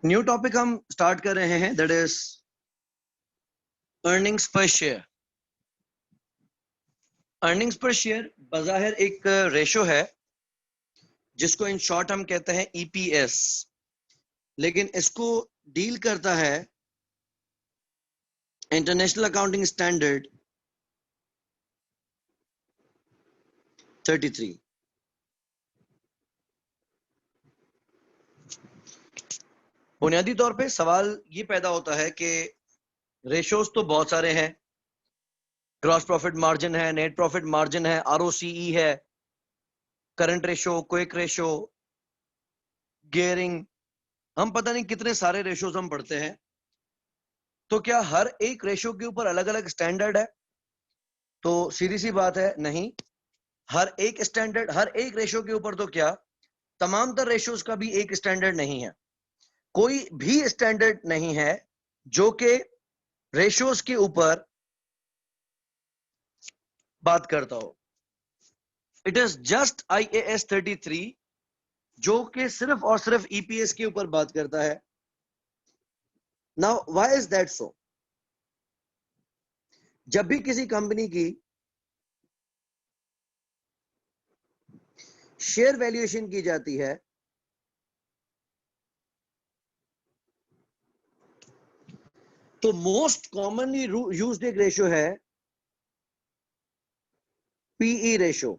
New topic हम start कर रहे हैं, दैट इज अर्निंग्स पर शेयर। अर्निंग्स पर शेयर बज़ाहिर एक रेशो है जिसको इन शॉर्ट हम कहते हैं ईपीएस, लेकिन इसको डील करता है इंटरनेशनल अकाउंटिंग स्टैंडर्ड 33। बुनियादी तौर पे सवाल ये पैदा होता है कि रेशोज तो बहुत सारे हैं, ग्रॉस प्रॉफिट मार्जिन है, नेट प्रॉफिट मार्जिन है, आरओसीई है, current ratio, quick ratio, gearing, हम पता नहीं कितने सारे रेशोज हम पढ़ते हैं। तो क्या हर एक रेशो के ऊपर अलग अलग स्टैंडर्ड है? तो सीधी सी बात है, नहीं। हर एक स्टैंडर्ड, हर एक रेशो के ऊपर तो क्या, तमाम तर रेशोज का भी एक स्टैंडर्ड नहीं है। कोई भी स्टैंडर्ड नहीं है जो कि रेशोज के ऊपर बात करता हो। इट इज जस्ट IAS 33 जो कि सिर्फ और सिर्फ ईपीएस के ऊपर बात करता है। Now why is that so? जब भी किसी कंपनी की शेयर वैल्यूएशन की जाती है तो मोस्ट कॉमनली यूज्ड एक रेशो है PE ratio.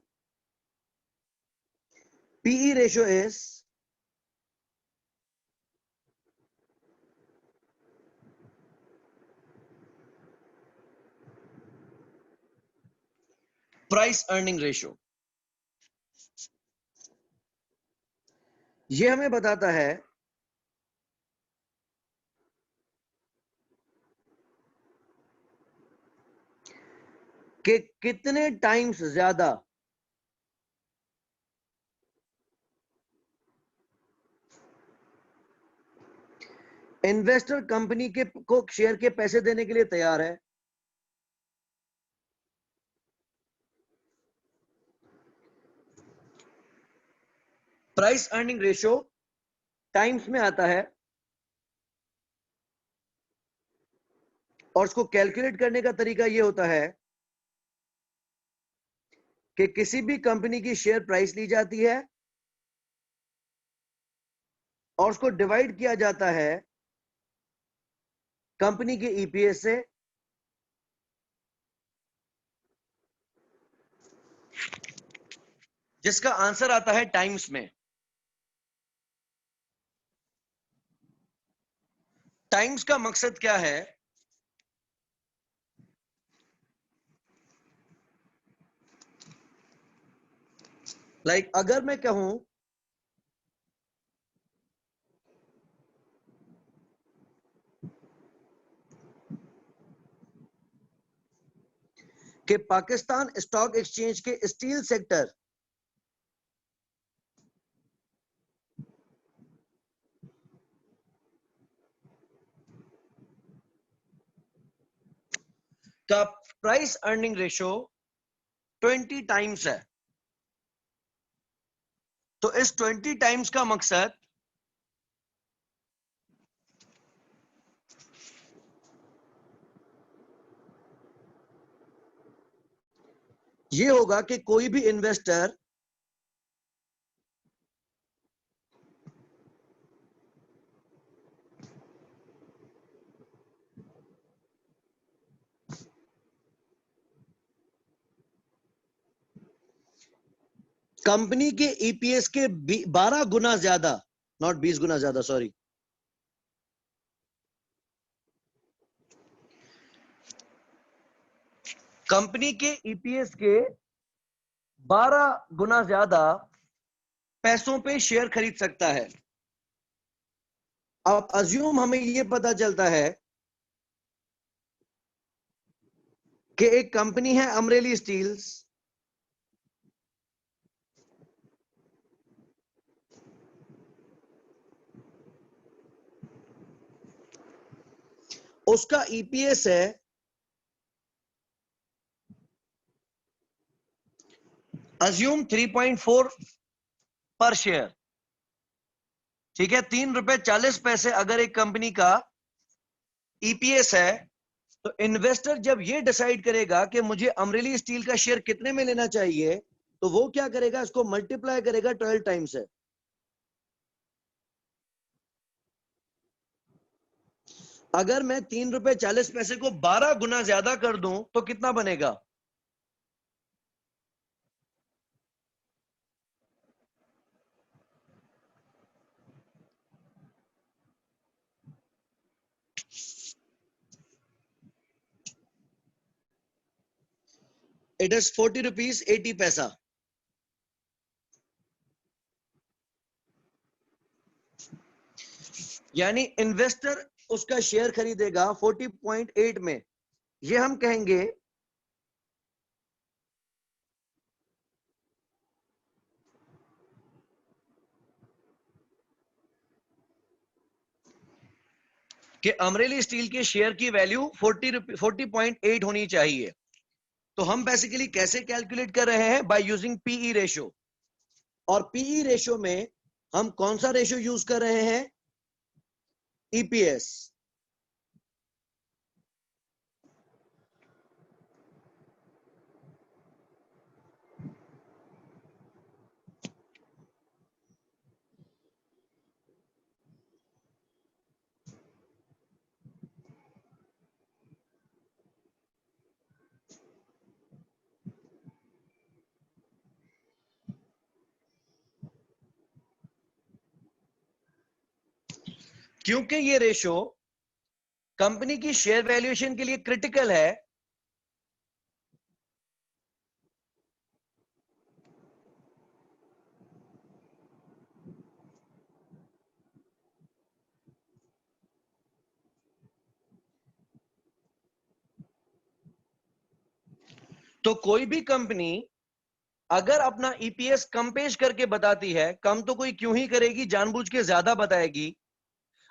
PE ratio is price earning ratio. यह हमें बताता है कि कितने टाइम्स ज्यादा इन्वेस्टर कंपनी के को शेयर के पैसे देने के लिए तैयार है। प्राइस अर्निंग रेशो टाइम्स में आता है और उसको कैलकुलेट करने का तरीका यह होता है कि किसी भी कंपनी की शेयर प्राइस ली जाती है और उसको डिवाइड किया जाता है कंपनी के ईपीएस से, जिसका आंसर आता है टाइम्स में। टाइम्स का मकसद क्या है? अगर मैं कहूं कि पाकिस्तान स्टॉक एक्सचेंज के स्टील सेक्टर का प्राइस अर्निंग रेशो 20 टाइम्स है, तो इस 20 टाइम्स का मकसद यह होगा कि कोई भी इन्वेस्टर कंपनी के ईपीएस के 12 गुना ज्यादा, नॉट 20 गुना ज्यादा, सॉरी, कंपनी के ईपीएस के 12 गुना ज्यादा पैसों पे शेयर खरीद सकता है। अब अज्यूम हमें यह पता चलता है कि एक कंपनी है अमरेली स्टील्स, उसका ईपीएस है अज्यूम 3.4 पर शेयर। ठीक है, 3 रुपए 40 पैसे अगर एक कंपनी का ईपीएस है, तो इन्वेस्टर जब ये डिसाइड करेगा कि मुझे अमरेली स्टील का शेयर कितने में लेना चाहिए, तो वो क्या करेगा, इसको मल्टीप्लाई करेगा 12 टाइम से। अगर मैं 3 रुपए 40 पैसे को 12 गुना ज्यादा कर दूं तो कितना बनेगा? इट इज 40 रुपीज 80 पैसा। यानी इन्वेस्टर उसका शेयर खरीदेगा 40.8 में। ये हम कहेंगे कि अमरेली स्टील के शेयर की वैल्यू 40.8 होनी चाहिए। तो हम बेसिकली कैसे कैलकुलेट कर रहे हैं? By using PE ratio. और पीई रेशियो में हम कौन सा रेशियो यूज कर रहे हैं? ईपीएस। क्योंकि ये रेशियो कंपनी की शेयर वैल्यूएशन के लिए क्रिटिकल है, तो कोई भी कंपनी अगर अपना ईपीएस कम पेश करके बताती है, कम तो कोई क्यों ही करेगी, जानबूझ के ज्यादा बताएगी।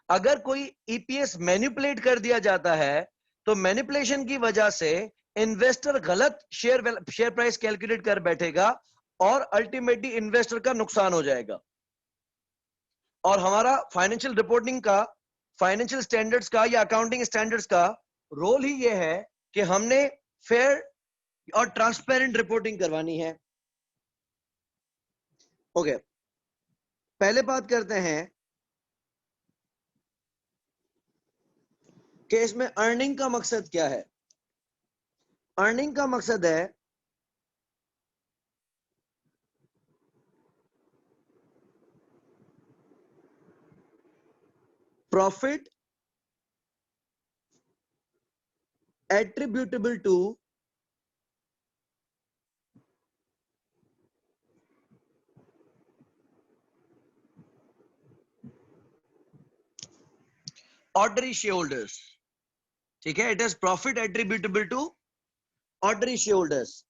अगर कोई ईपीएस मैनिपुलेट कर दिया जाता है, तो मैनिपुलेशन की वजह से इन्वेस्टर गलत शेयर प्राइस कैलकुलेट कर बैठेगा और अल्टीमेटली इन्वेस्टर का नुकसान हो जाएगा। और हमारा फाइनेंशियल रिपोर्टिंग का, फाइनेंशियल स्टैंडर्ड्स का या अकाउंटिंग स्टैंडर्ड्स का रोल ही यह है कि हमने फेयर और ट्रांसपेरेंट रिपोर्टिंग करवानी है। ओके, पहले बात करते हैं कि इसमें अर्निंग का मकसद क्या है। अर्निंग का मकसद है profit attributable to ordinary shareholders। ठीक है, it is profit attributable to ordinary shareholders.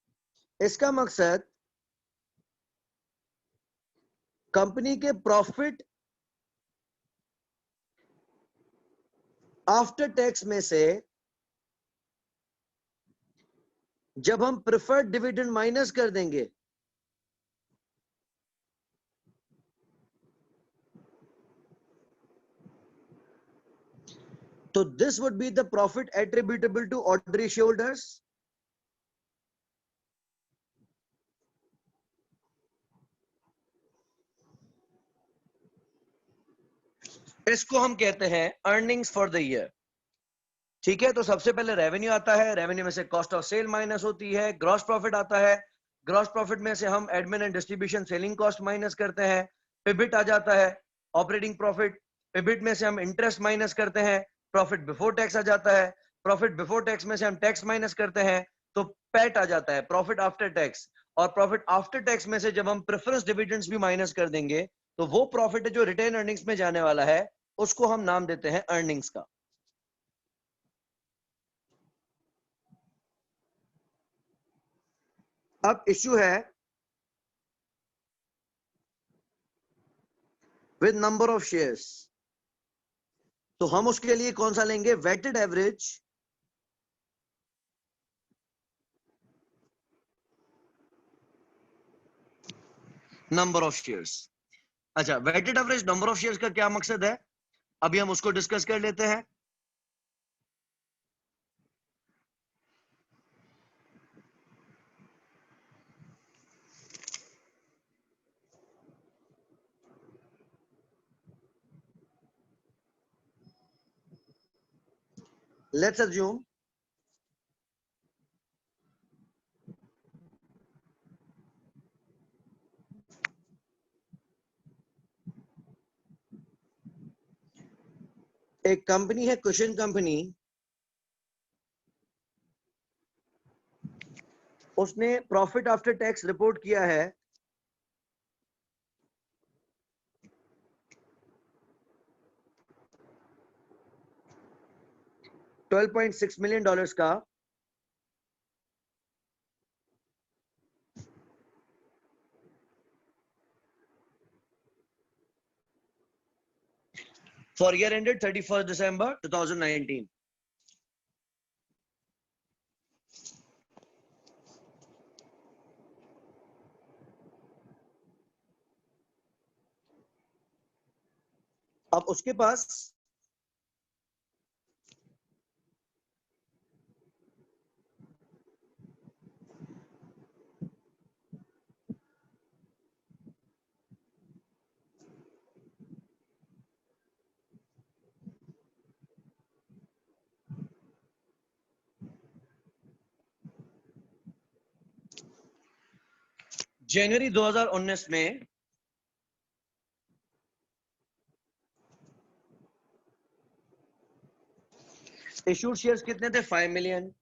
इसका मकसद कंपनी के प्रॉफिट आफ्टर टैक्स में से जब हम प्रेफर्ड डिविडेंड माइनस कर देंगे, तो this would be the profit attributable to ordinary shareholders. इसको हम कहते हैं अर्निंग्स फॉर द ईयर। ठीक है, तो सबसे पहले रेवेन्यू आता है, रेवेन्यू में से कॉस्ट ऑफ सेल माइनस होती है, ग्रॉस प्रॉफिट आता है, ग्रॉस प्रॉफिट में से हम admin and distribution selling cost minus करते हैं, पिबिट आ जाता है, ऑपरेटिंग प्रॉफिट, पिबिट में से हम इंटरेस्ट माइनस करते हैं, प्रॉफिट बिफोर टैक्स आ जाता है, प्रॉफिट बिफोर टैक्स में से हम टैक्स माइनस करते हैं, तो पैट आ जाता है, प्रॉफिट आफ्टर टैक्स। और प्रॉफिट आफ्टर टैक्स में से जब हम प्रेफरेंस डिविडेंड्स भी माइनस कर देंगे, तो वो प्रॉफिट है जो रिटेन अर्निंग्स में जाने वाला है, उसको हम नाम देते हैं अर्निंग्स का। अब इश्यू है विद नंबर ऑफ शेयर्स, तो हम उसके लिए कौन सा लेंगे? Weighted average number of shares. अच्छा, weighted average number of shares का क्या मकसद है, अभी हम उसको डिस्कस कर लेते हैं। लेट्स अज्यूम एक कंपनी है कुशन कंपनी, उसने प्रॉफिट आफ्टर टैक्स रिपोर्ट किया है 12.6 मिलियन डॉलर्स का। फॉर ईयर एंडेड 31 दिसंबर 2019। अब उसके पास जनवरी 2019 में इशूड शेयर्स कितने थे, 5 मिलियन।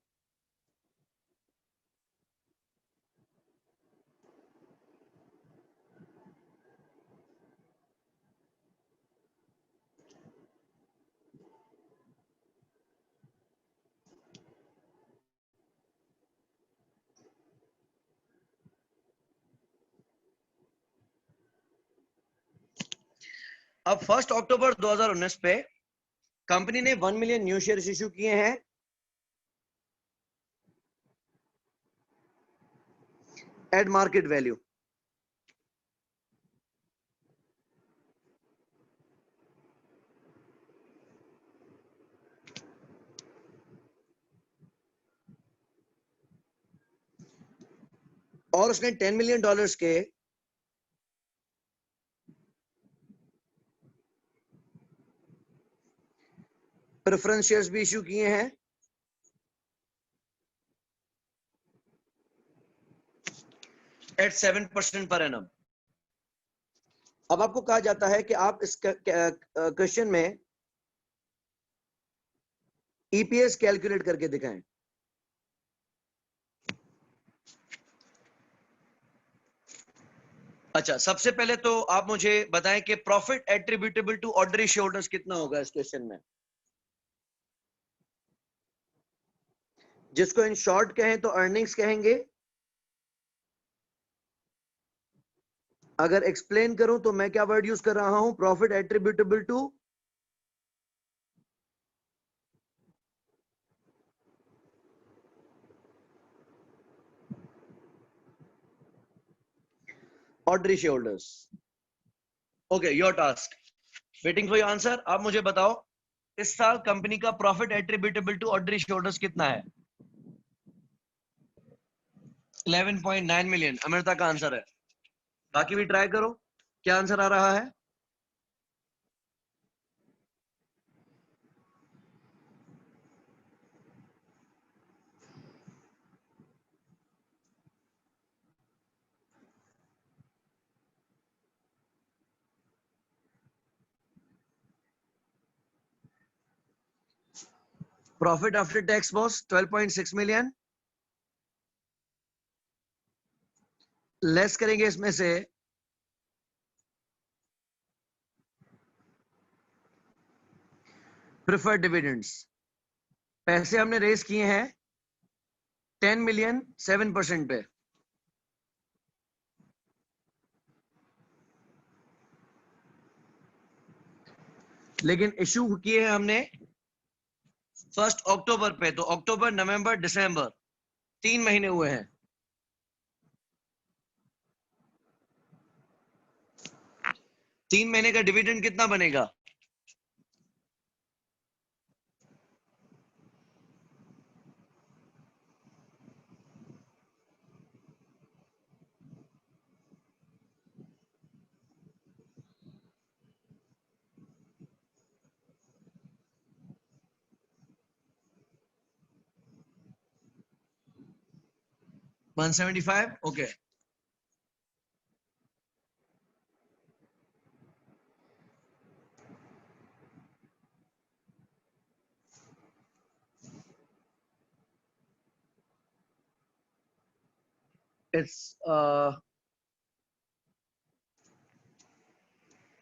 अब 1 अक्टूबर 2019 पे कंपनी ने 1 मिलियन न्यू शेयर्स इशू किए हैं एट मार्केट वैल्यू। और उसने 10 मिलियन डॉलर्स के प्रेफरेंस शेयर्स भी इशू किए हैं एट 7% पर एनम। अब आपको कहा जाता है कि आप इस क्वेश्चन में ईपीएस कैलकुलेट करके दिखाएं। अच्छा, सबसे पहले तो आप मुझे बताएं कि profit attributable to ordinary shareholders कितना होगा इस क्वेश्चन में, जिसको इन शॉर्ट कहें तो अर्निंग्स कहेंगे। अगर एक्सप्लेन करूं तो मैं क्या वर्ड यूज कर रहा हूं, profit attributable to ordinary shareholders. Okay, your task, waiting for your answer. आप मुझे बताओ इस साल कंपनी का profit attributable to ordinary shareholders कितना है। 11.9 मिलियन अमृता का आंसर है। बाकी भी ट्राई करो, क्या आंसर आ रहा है। Profit after tax boss 12.6 million, less करेंगे इसमें से प्रेफर्ड डिविडेंड्स। पैसे हमने रेस किए हैं 10 मिलियन 7% पे, लेकिन इशू किए हैं हमने 1 अक्टूबर पे, तो अक्टूबर नवंबर दिसंबर 3 महीने हुए हैं। 3 महीने का डिविडेंड कितना बनेगा? $175, ओके। इट्स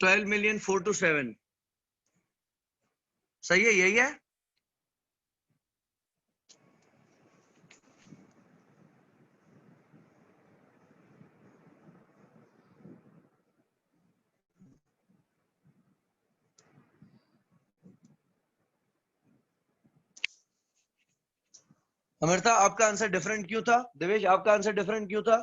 12,427। सही है, यही है। अमृता, आपका आंसर डिफरेंट क्यों था? देवेश, आपका आंसर डिफरेंट क्यों था?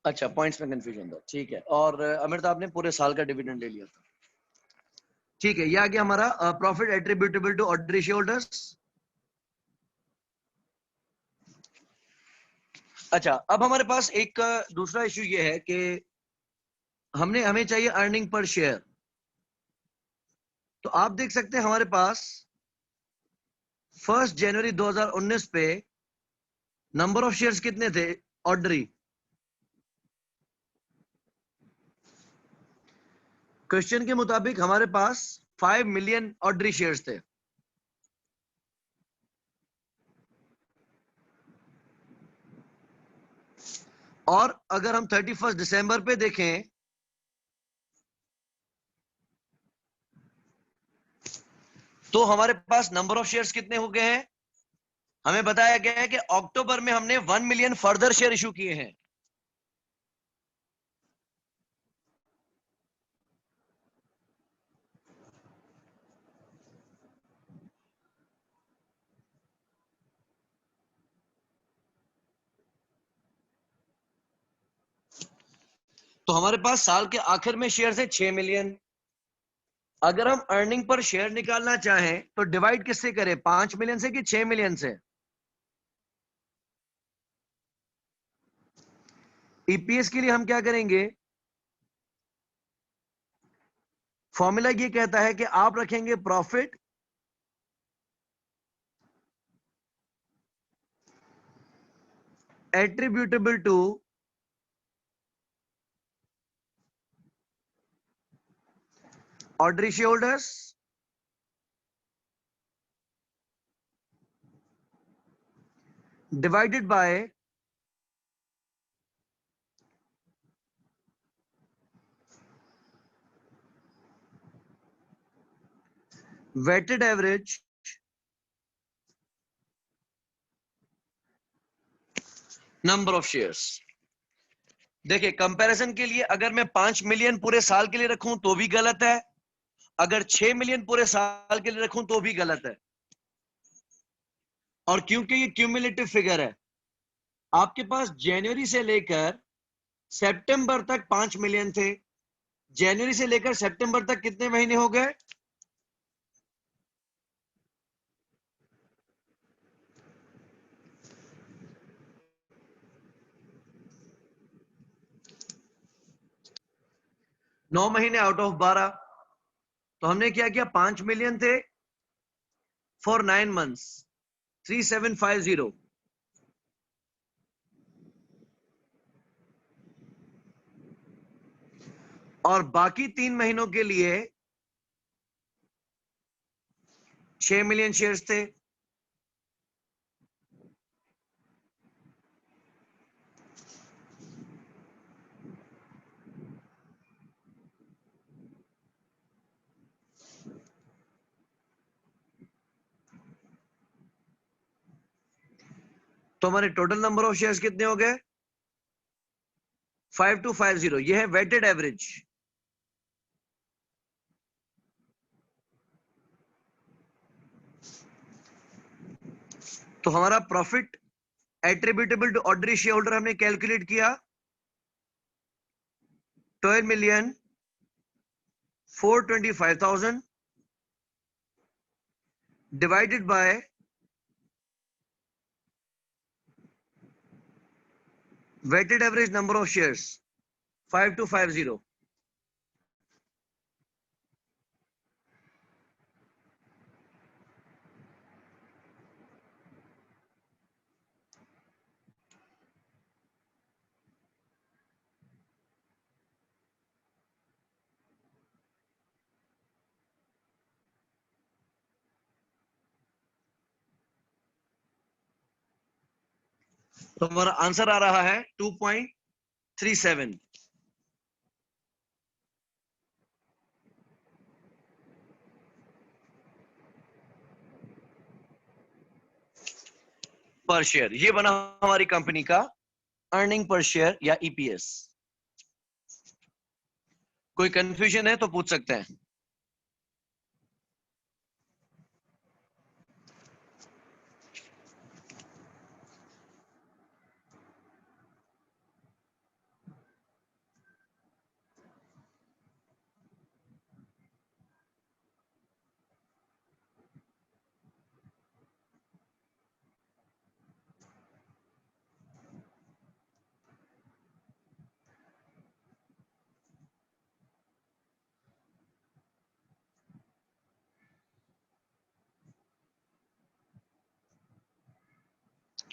अच्छा, पॉइंट्स में कंफ्यूजन था, ठीक है। और अमृता, आपने पूरे साल का डिविडेंड ले लिया था, ठीक है। ये आ गया हमारा profit attributable to ordinary shareholders. अच्छा, अब हमारे पास एक दूसरा इश्यू ये है कि हमें चाहिए अर्निंग पर शेयर। तो आप देख सकते हैं हमारे पास 1 जनवरी 2019 पे नंबर ऑफ शेयर्स कितने थे ऑर्डनरी? क्वेश्चन के मुताबिक हमारे पास 5 मिलियन ऑर्डनरी शेयर्स थे। और अगर हम 31 दिसंबर पे देखें तो हमारे पास नंबर ऑफ शेयर्स कितने हो गए हैं? हमें बताया गया है कि अक्टूबर में हमने 1 मिलियन फर्दर शेयर इशू किए हैं। तो हमारे पास साल के आखिर में शेयर है 6 मिलियन। अगर हम अर्निंग पर शेयर निकालना चाहें तो डिवाइड किससे करें, 5 मिलियन से कि 6 मिलियन से? ईपीएस के लिए हम क्या करेंगे? फॉर्मूला ये कहता है कि आप रखेंगे profit attributable to ordinary shareholders divided by weighted average number of shares. देखिए, कंपैरिजन के लिए अगर मैं 5 मिलियन पूरे साल के लिए रखूं तो भी गलत है, अगर 6 मिलियन पूरे साल के लिए रखूं तो भी गलत है। और क्योंकि ये क्यूमुलेटिव फिगर है, आपके पास जनवरी से लेकर सितंबर तक 5 मिलियन थे। जनवरी से लेकर सितंबर तक कितने महीने हो गए? नौ महीने आउट ऑफ 12। तो हमने क्या किया, 5 मिलियन थे फॉर 9 मंथ्स, 3750। और बाकी 3 महीनों के लिए 6 मिलियन शेयर्स थे। तो हमारे टोटल नंबर ऑफ शेयर्स कितने हो गए? 5250। ये है वेटेड एवरेज। तो हमारा profit attributable to ordinary shareholder हमने कैलकुलेट किया 12,425,000 divided by weighted average number of shares 5250। तो हमारा आंसर आ रहा है 2.37 पर शेयर। ये बना हमारी कंपनी का अर्निंग पर शेयर या ईपीएस। कोई कंफ्यूजन है तो पूछ सकते हैं।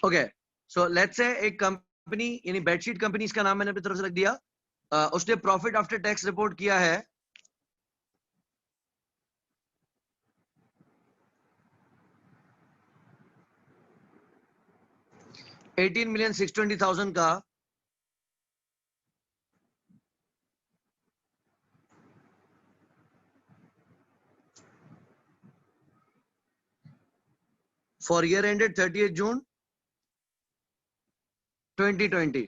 ओके, सो लेट्स से एक कंपनी यानी बेडशीट कंपनी, इसका नाम मैंने अपनी तरफ से रख दिया, उसने प्रॉफिट आफ्टर टैक्स रिपोर्ट किया है 18,620,000 का for year ended 30 June 2020।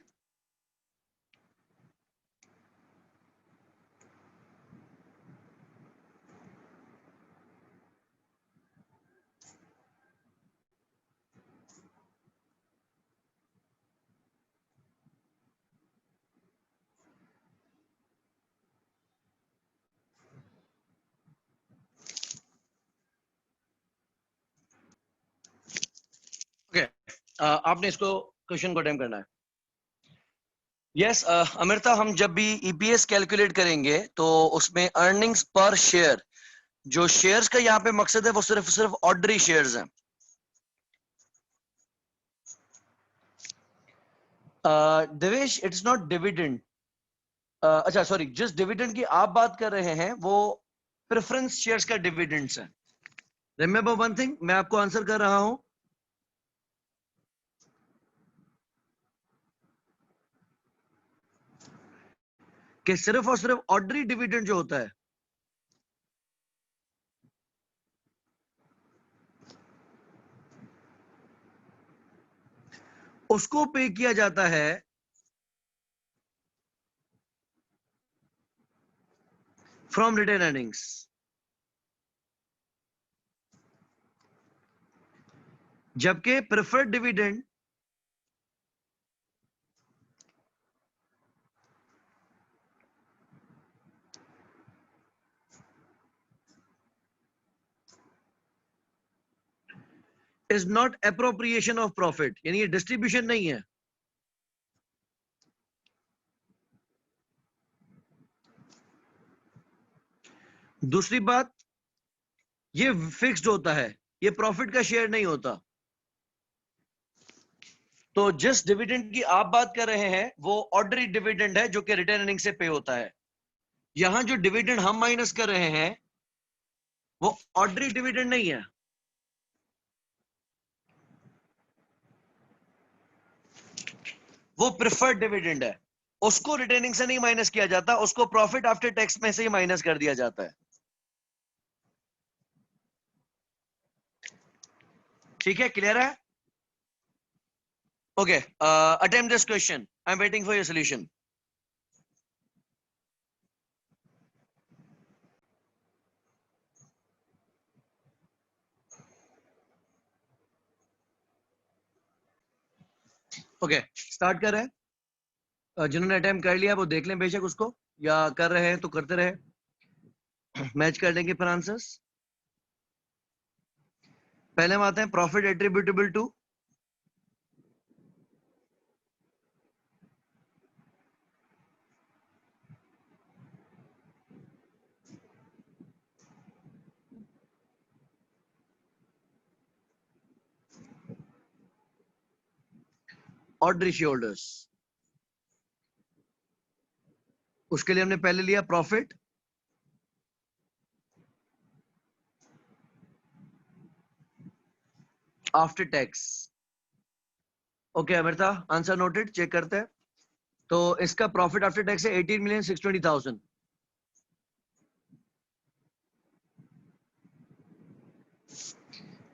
Okay, आपने इसको क्वेश्चन को अटेम्प्ट करना है। यस, अमृता, हम जब भी ईपीएस कैलकुलेट करेंगे तो उसमें अर्निंग्स पर शेयर, जो शेयर्स का यहाँ पे मकसद है वो सिर्फ ऑर्डिनरी शेयर्स हैं। Devesh, it's not dividend. अच्छा सॉरी, जिस डिविडेंड की आप बात कर रहे हैं वो प्रेफरेंस शेयर्स का डिविडेंड्स है। रिमेंबर वन थिंग, मैं आपको आंसर कर रहा हूं कि सिर्फ और सिर्फ ऑर्डिनरी डिविडेंड जो होता है उसको पे किया जाता है फ्रॉम रिटेन अर्निंग्स। जबकि preferred dividend is not appropriation of profit, यानी ये डिस्ट्रीब्यूशन नहीं है। दूसरी बात, ये फिक्स्ड होता है, ये प्रॉफिट का शेयर नहीं होता। तो जिस डिविडेंड की आप बात कर रहे हैं वो ऑर्डिनरी डिविडेंड है जो कि रिटेन अर्निंग से पे होता है। यहां जो डिविडेंड हम माइनस कर रहे हैं वो ऑर्डिनरी डिविडेंड नहीं है, वो प्रेफर्ड डिविडेंड है। उसको रिटेनिंग से नहीं माइनस किया जाता, उसको प्रॉफिट आफ्टर टैक्स में से ही माइनस कर दिया जाता है। ठीक है, क्लियर है? Okay, attempt this question. I'm waiting for your solution. Okay, start कर रहे हैं. जिन्होंने अटेम्प्ट कर लिया वो देख लें बेशक उसको, या कर रहे हैं तो करते रहे, मैच कर लेंगे फिर आंसर्स. पहले हम आते हैं profit attributable to ordinary shareholders. उसके लिए हमने पहले लिया profit after tax. Okay Amrita, answer noted. Check करते हैं. तो इसका प्रॉफिट आफ्टर टैक्स है 18,620,000.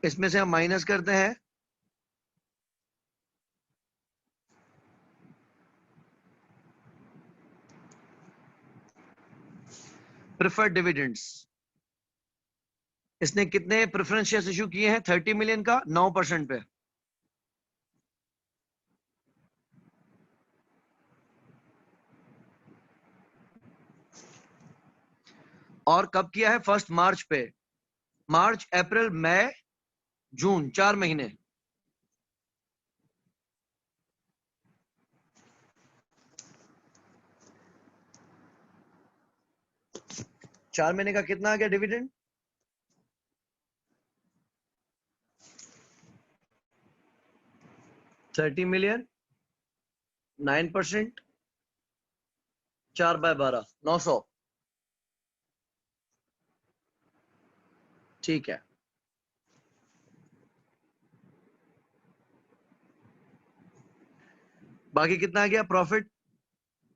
इसमें से हम माइनस करते हैं प्रेफर्ड डिविडेंड्स. इसने कितने प्रेफरेंस शेयर्स इशू किए हैं? 30 मिलियन का 9% पे. और कब किया है? 1 मार्च पे. मार्च, अप्रैल, मई, जून, 4 महीने. चार महीने का कितना आ गया डिविडेंड? 30 मिलियन, 9%, 4/12, 900. ठीक है. बाकी कितना आ गया profit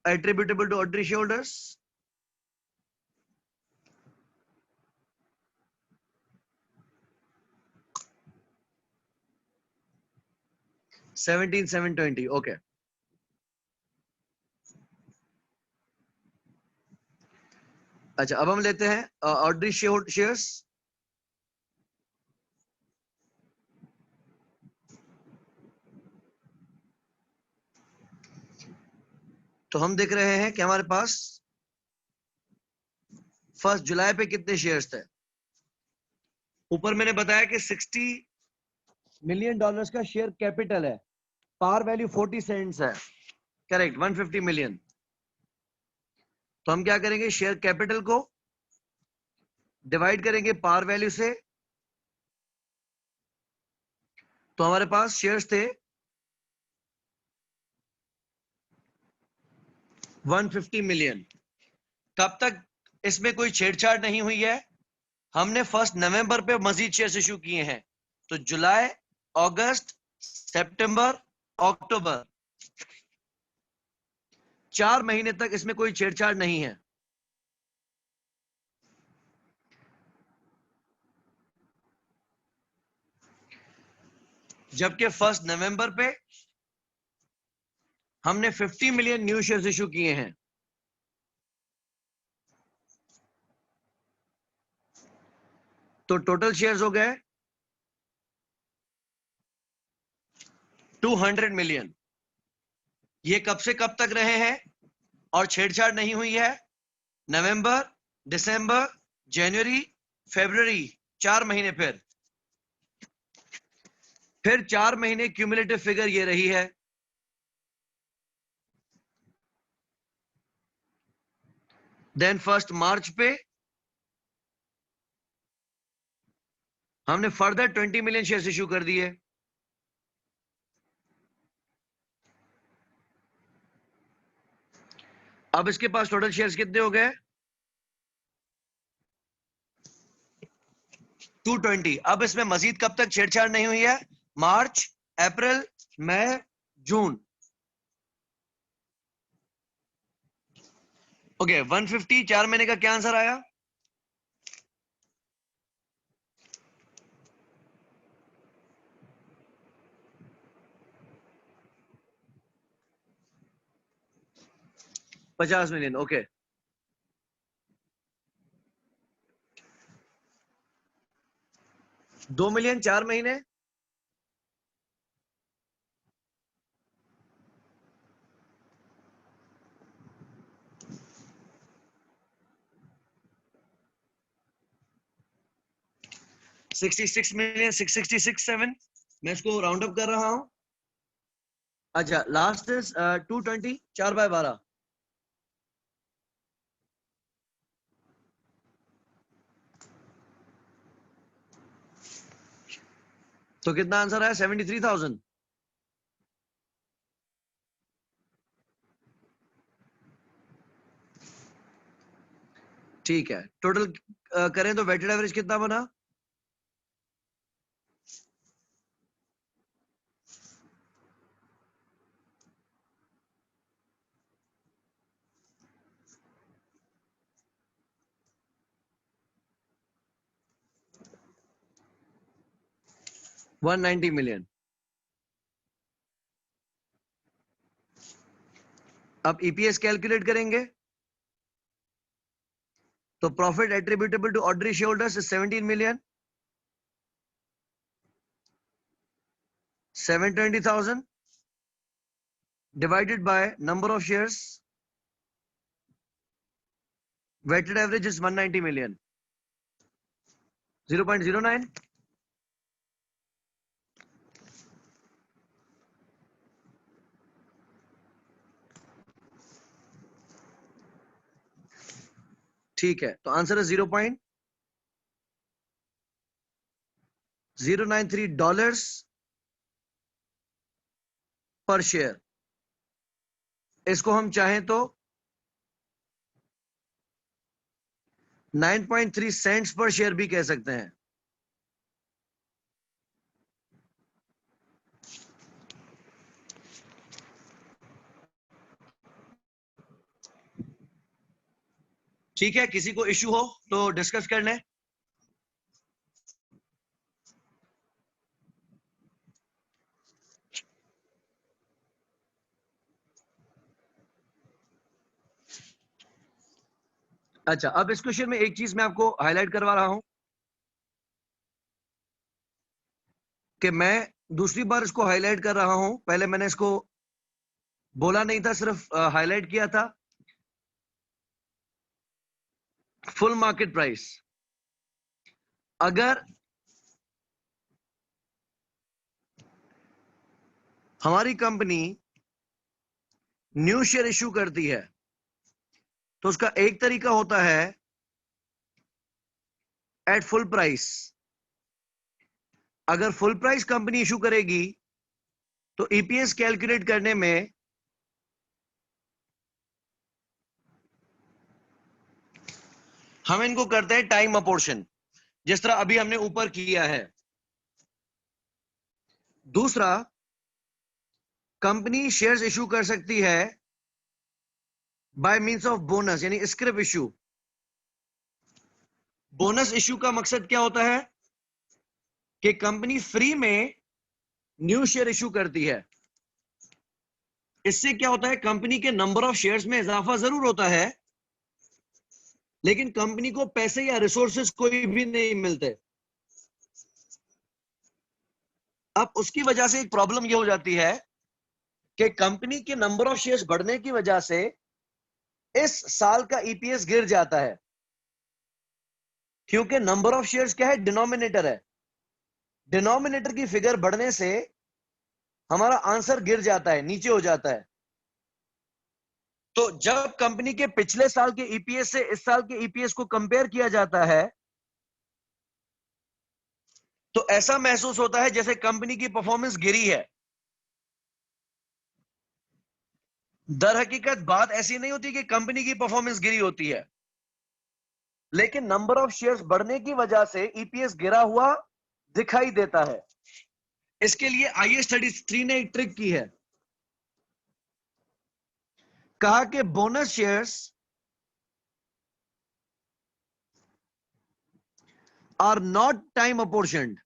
attributable to ordinary shareholders? 17,720. Okay. अच्छा, अब हम लेते हैं ऑर्डिनरी शेयर्स. तो हम देख रहे हैं कि हमारे पास 1 जुलाई पे कितने शेयर्स थे. ऊपर मैंने बताया कि 60 मिलियन डॉलर्स का शेयर कैपिटल है. पार वैल्यू 40 सेंट्स है. Correct, 150 million. तो हम क्या करेंगे? शेयर कैपिटल को डिवाइड करेंगे पार वैल्यू से. तो हमारे पास शेयर्स थे 150 मिलियन. तब तक इसमें कोई छेड़छाड़ नहीं हुई है. हमने 1 नवंबर पे मजीद शेयर्स इशू किए हैं. तो जुलाई, अगस्त, सितंबर, अक्टूबर, 4 महीने तक इसमें कोई छेड़छाड़ नहीं है. जबकि 1 नवंबर पे हमने 50 मिलियन न्यू शेयर्स इशू किए हैं. तो टोटल शेयर्स हो गए 200 मिलियन. ये कब से कब तक रहे हैं और छेड़छाड़ नहीं हुई है? नवंबर, दिसंबर, जनवरी, फरवरी, 4 महीने. फिर 4 महीने क्यूमुलेटिव फिगर ये रही है. देन 1 मार्च पे हमने फर्दर 20 मिलियन शेयर्स इशू कर दिए. अब इसके पास टोटल शेयर्स कितने हो गए? 220. अब इसमें मजीद कब तक छेड़छाड़ नहीं हुई है? मार्च, अप्रैल, मई, जून. ओके, 150 4 महीने का क्या आंसर आया? 50 मिलियन, ओके। $2 मिलियन 4 महीने, $66,666,7, मैं इसको राउंड अप कर रहा हूं। अच्छा, लास्ट इज 220, 4/12। तो कितना आंसर है? 73,000। ठीक है, टोटल करें तो वेटेड एवरेज कितना बना? $190 मिलियन। अब ईपीएस कैलकुलेट करेंगे तो profit attributable to ordinary shareholders is 17 million. 720,000 divided by number of shares, weighted average is 190 million, 0.09। ठीक है, तो आंसर है $0.093 पर शेयर। इसको हम चाहें तो 9.3 सेंट्स पर शेयर भी कह सकते हैं। ठीक है, किसी को इश्यू हो तो डिस्कस कर लें। अच्छा, अब इस क्वेश्चन में एक चीज मैं आपको हाईलाइट करवा रहा हूं कि मैं दूसरी बार इसको हाईलाइट कर रहा हूं। पहले मैंने इसको बोला नहीं था, सिर्फ हाईलाइट किया था। फुल मार्केट प्राइस, अगर हमारी कंपनी न्यू शेयर इश्यू करती है तो उसका एक तरीका होता है एट फुल प्राइस। अगर फुल प्राइस कंपनी इशू करेगी तो ईपीएस कैलकुलेट करने में हम इनको करते हैं टाइम अपोर्शन, जिस तरह अभी हमने ऊपर किया है। दूसरा, कंपनी शेयर्स इशू कर सकती है बाय मींस ऑफ बोनस, यानी स्क्रिप इशू। बोनस इशू का मकसद क्या होता है कि कंपनी फ्री में न्यू शेयर इशू करती है। इससे क्या होता है, कंपनी के नंबर ऑफ शेयर्स में इजाफा जरूर होता है, लेकिन कंपनी को पैसे या रिसोर्सेज कोई भी नहीं मिलते। अब उसकी वजह से एक प्रॉब्लम यह हो जाती है कि कंपनी के नंबर ऑफ शेयर्स बढ़ने की वजह से इस साल का ईपीएस गिर जाता है, क्योंकि नंबर ऑफ शेयर्स क्या है? डिनोमिनेटर है। डिनोमिनेटर की फिगर बढ़ने से हमारा आंसर गिर जाता है, नीचे हो जाता है। तो जब कंपनी के पिछले साल के ईपीएस से इस साल के ईपीएस को कंपेयर किया जाता है तो ऐसा महसूस होता है जैसे कंपनी की परफॉर्मेंस गिरी है। दर हकीकत बात ऐसी नहीं होती कि कंपनी की परफॉर्मेंस गिरी होती है, लेकिन नंबर ऑफ शेयर्स बढ़ने की वजह से ईपीएस गिरा हुआ दिखाई देता है। इसके लिए IS33 ने एक ट्रिक की है। कहा कि bonus shares are not time apportioned.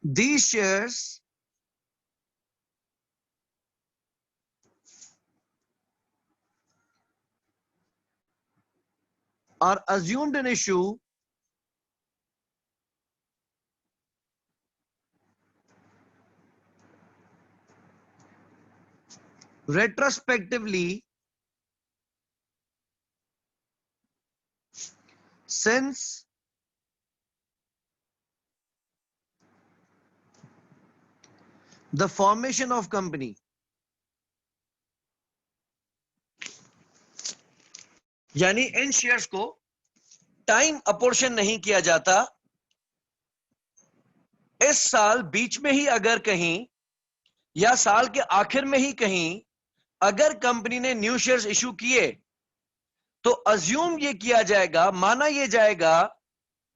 these shares are assumed in issue retrospectively since the formation of company. यानी इन शेयर्स को टाइम अपोर्शन नहीं किया जाता, इस साल बीच में ही अगर कहीं या साल के आखिर में ही कहीं अगर कंपनी ने न्यू शेयर्स इशू किए तो अज्यूम ये किया जाएगा, माना ये जाएगा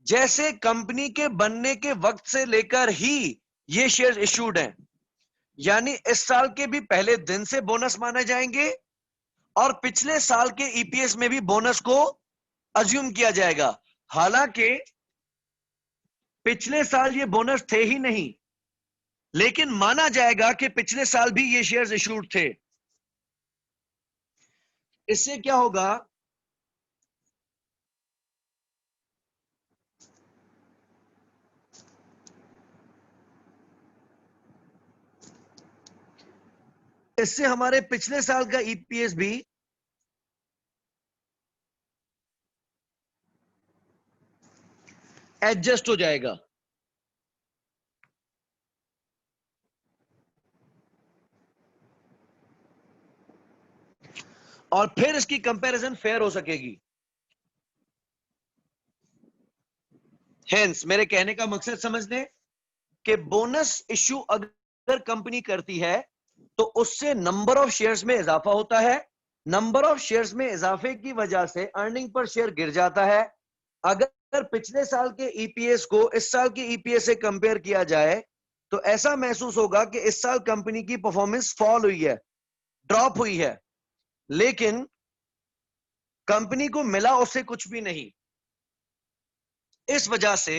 जैसे कंपनी के बनने के वक्त से लेकर ही ये शेयर्स इशूड हैं, यानी इस साल के भी पहले दिन से बोनस माने जाएंगे और पिछले साल के ईपीएस में भी बोनस को अज्यूम किया जाएगा। हालांकि पिछले साल ये बोनस थे ही नहीं, लेकिन माना जाएगा कि पिछले साल भी ये शेयर्स इशूड थे। इससे क्या होगा, इससे हमारे पिछले साल का ईपीएस भी एडजस्ट हो जाएगा। और फिर इसकी कंपैरिजन फेयर हो सकेगी। हेंस मेरे कहने का मकसद समझ लें कि बोनस इश्यू अगर कंपनी करती है तो उससे नंबर ऑफ शेयर्स में इजाफा होता है, नंबर ऑफ शेयर्स में इजाफे की वजह से अर्निंग पर शेयर गिर जाता है। अगर पिछले साल के ईपीएस को इस साल के ईपीएस से कंपेयर किया जाए तो ऐसा महसूस होगा कि इस साल कंपनी की परफॉर्मेंस फॉल हुई है, ड्रॉप हुई है, लेकिन कंपनी को मिला उससे कुछ भी नहीं। इस वजह से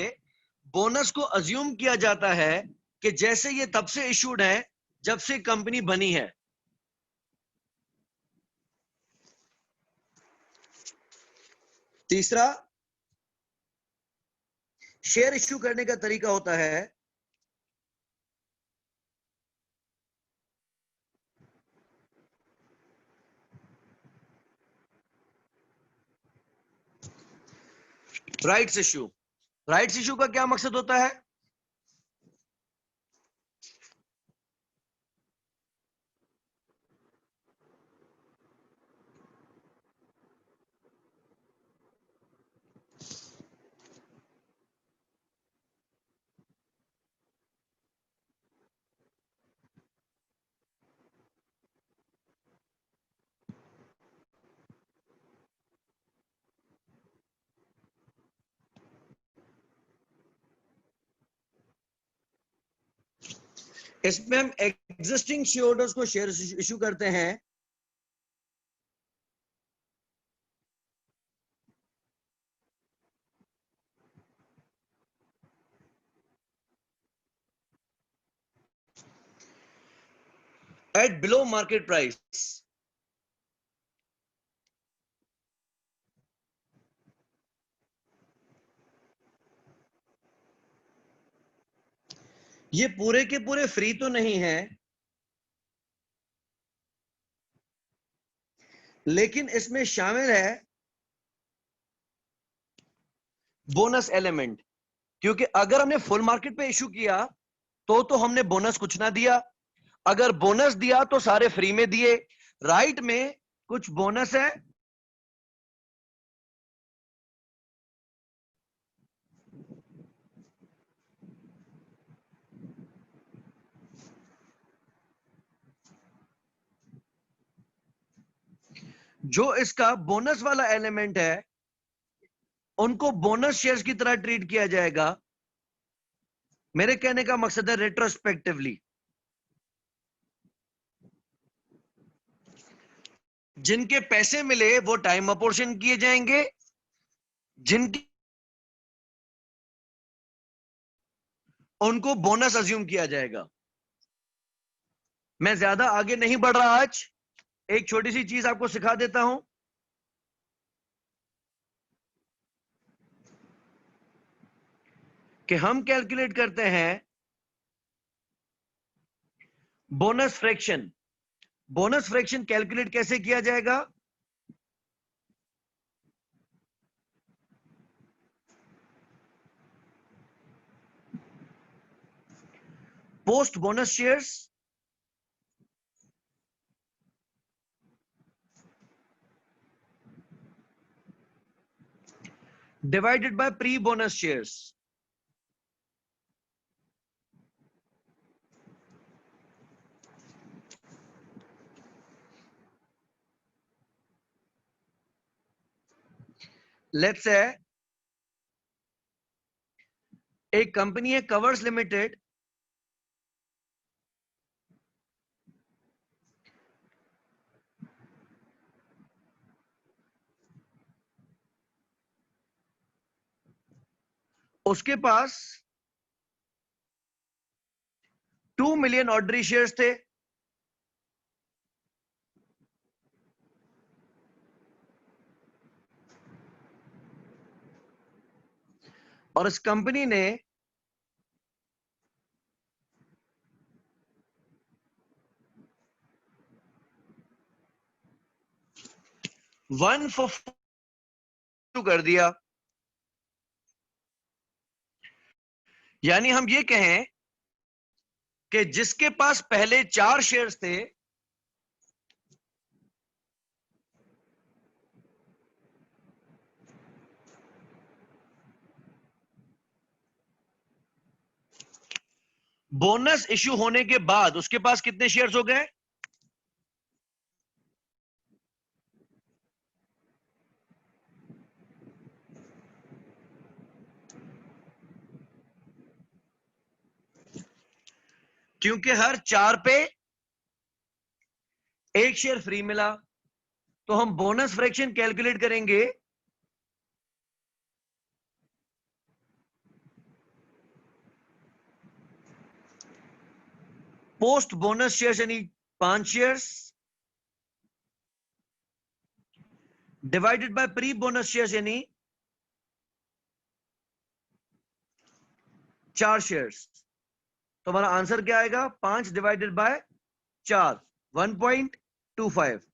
बोनस को अज्यूम किया जाता है कि जैसे ये तब से इशूड है जब से कंपनी बनी है। तीसरा, शेयर इश्यू करने का तरीका होता है राइट्स इश्यू। राइट्स इश्यू का क्या मकसद होता है? इसमें हम एग्जिस्टिंग शेयर होल्डर्स को शेयर इश्यू करते हैं एट बिलो मार्केट प्राइस। ये पूरे के पूरे फ्री तो नहीं है, लेकिन इसमें शामिल है बोनस एलिमेंट, क्योंकि अगर हमने फुल मार्केट पे इशू किया तो हमने बोनस कुछ ना दिया, अगर बोनस दिया तो सारे फ्री में दिए। राइट में कुछ बोनस है, जो इसका बोनस वाला एलिमेंट है उनको बोनस शेयर्स की तरह ट्रीट किया जाएगा। मेरे कहने का मकसद है रेट्रोस्पेक्टिवली जिनके पैसे मिले वो टाइम अपोर्शन किए जाएंगे, जिनकी उनको बोनस अज्यूम किया जाएगा। मैं ज्यादा आगे नहीं बढ़ रहा आज, एक छोटी सी चीज आपको सिखा देता हूं। कि हम कैलकुलेट करते हैं bonus fraction. Bonus fraction calculate कैसे किया जाएगा? Post bonus shares divided by pre-bonus shares. Let's say एक कंपनी है कवर्स लिमिटेड, उसके पास 2 मिलियन ऑर्डनरी शेयर्स थे। और इस कंपनी ने 142 कर दिया। यानी हम ये कहें कि जिसके पास पहले 4 शेयर्स थे, बोनस इश्यू होने के बाद उसके पास कितने शेयर्स हो गए? क्योंकि हर 4 पे 1 शेयर फ्री मिला, तो हम बोनस फ्रैक्शन कैलकुलेट करेंगे पोस्ट बोनस शेयर्स, यानी 5 shares divided by pre bonus shares, यानी 4 शेयर्स। तो हमारा आंसर क्या आएगा? 5 डिवाइडेड बाय 4, 1.25।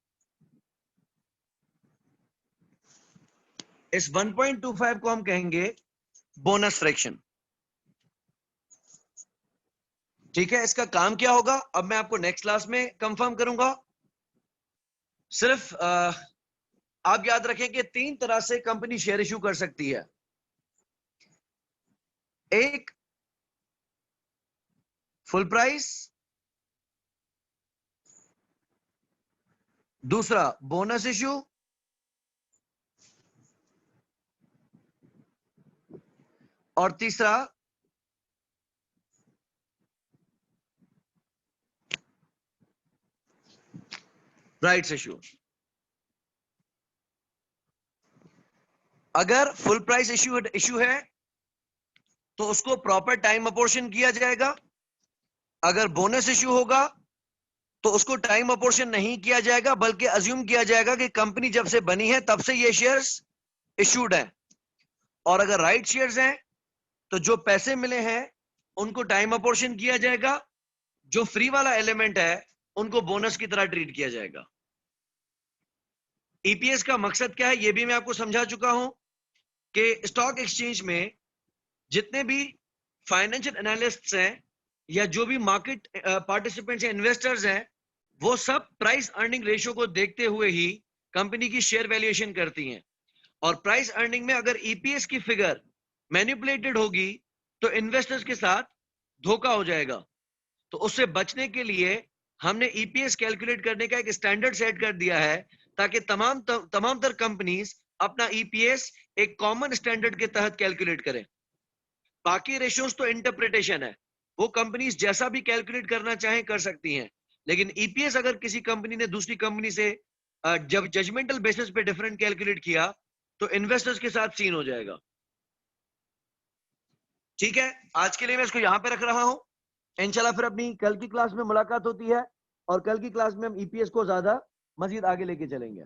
इस 1.25 को हम कहेंगे बोनस फ्रैक्शन। ठीक है, इसका काम क्या होगा अब मैं आपको नेक्स्ट क्लास में कंफर्म करूंगा। सिर्फ आप याद रखें कि 3 तरह से कंपनी शेयर इश्यू कर सकती है। एक फुल प्राइस, दूसरा बोनस इश्यू, और तीसरा राइट्स इश्यू। अगर फुल प्राइस इश्यू है तो उसको प्रॉपर टाइम अपोर्शन किया जाएगा। अगर बोनस इश्यू होगा तो उसको टाइम अपोर्शन नहीं किया जाएगा, बल्कि अज्यूम किया जाएगा कि कंपनी जब से बनी है तब से ये शेयर्स इश्यूड हैं। और अगर राइट शेयर्स हैं तो जो पैसे मिले हैं उनको टाइम अपोर्शन किया जाएगा, जो फ्री वाला एलिमेंट है उनको बोनस की तरह ट्रीट किया जाएगा। ईपीएस का मकसद क्या है ये भी मैं आपको समझा चुका हूं कि स्टॉक एक्सचेंज में जितने भी फाइनेंशियल एनालिस्ट्स हैं या जो भी मार्केट पार्टिसिपेंट्स या इन्वेस्टर्स हैं, वो सब प्राइस अर्निंग रेशियो को देखते हुए ही कंपनी की शेयर वैल्यूएशन करती हैं। और प्राइस अर्निंग में अगर ईपीएस की फिगर मैनिपुलेटेड होगी तो इन्वेस्टर्स के साथ धोखा हो जाएगा। तो उससे बचने के लिए हमने ईपीएस कैलकुलेट करने का एक स्टैंडर्ड सेट कर दिया है, ताकि तमाम तर कंपनीज अपना ईपीएस एक कॉमन स्टैंडर्ड के तहत कैलकुलेट करें। बाकी रेशियोज तो इंटरप्रिटेशन है, वो कंपनीज जैसा भी कैलकुलेट करना चाहें कर सकती हैं। लेकिन ईपीएस अगर किसी कंपनी ने दूसरी कंपनी से जब जजमेंटल बेसिस पे डिफरेंट कैलकुलेट किया तो इन्वेस्टर्स के साथ सीन हो जाएगा। ठीक है, आज के लिए मैं इसको यहाँ पे रख रहा हूँ। इंशाल्लाह फिर अपनी कल की क्लास में मुलाकात होती है और कल की क्लास में हम ईपीएस को ज्यादा मजीद आगे लेके चलेंगे।